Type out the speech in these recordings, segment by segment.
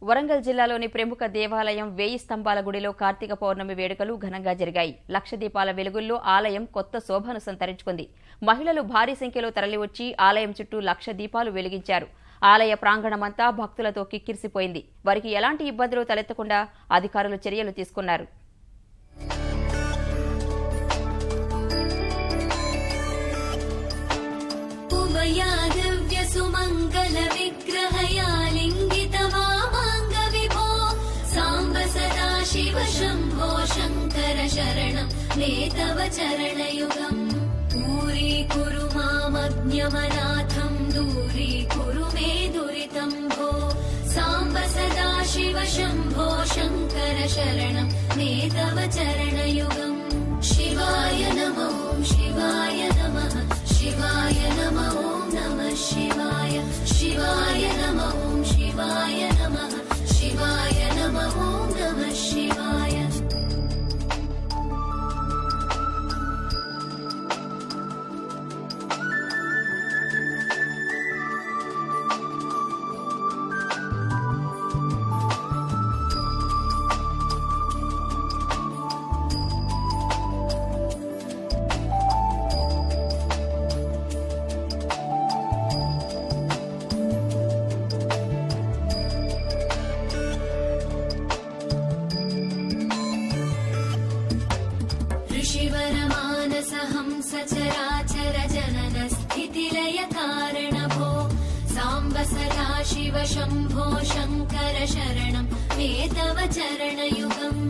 వరంగల్ జిల్లాలోని ప్రముఖ దేవాలయం 1000 స్తంభాల గుడిలో కార్తీక పౌర్ణమి వేడుకలు ఘనంగా జరిగాయి. లక్ష దీపాల వెలుగుల్లో ఆలయం కొత్త శోభను సంతరించుకుంది. మహిళలు భారీ సంఖ్యలో తరలివచ్చి ఆలయం చుట్టూ లక్ష దీపాలు వెలిగించారు. ఆలయ ప్రాంగణమంతా భక్తులతో కిక్కిరిసిపోయింది. వారికి ఎలాంటి ఇబ్బందులు తలెత్తకుండా అధికారులు చర్యలు తీసుకున్నారు. शिव शंभो शंकर शरणं मे तव चरणयुगम् दूरीकुरु मामज्ञमनाथं दूरीकुरु मे दुरितं भो साम्ब सदा शिव शंभो शंकर शरणं मे तव चरणयुगम् शिवाय नमः शिवाय नमः शिवाय नमः नमः शिवाय शिवाय नमः शिवाय नमः शिवाय नमः नमः शिवाय ऋषिवरमानसहंस चराचर जनन स्थितिलय कारणभो साम्ब सदा शिव शंभो शंकर शरणं मे तव चरणयुगम्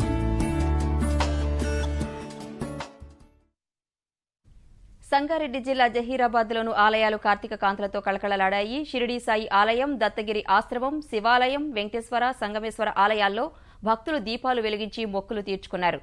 సంగారెడ్డి జిల్లా జహీరాబాద్లోను ఆలయాలు కార్తీక కాంతులతో కళకళలాడాయి. షిరిడీ సాయి ఆలయం, దత్తగిరి ఆశ్రమం, శివాలయం, వెంకటేశ్వర, సంగమేశ్వర ఆలయాల్లో భక్తులు దీపాలు వెలిగించి మొక్కులు తీర్చుకున్నారు.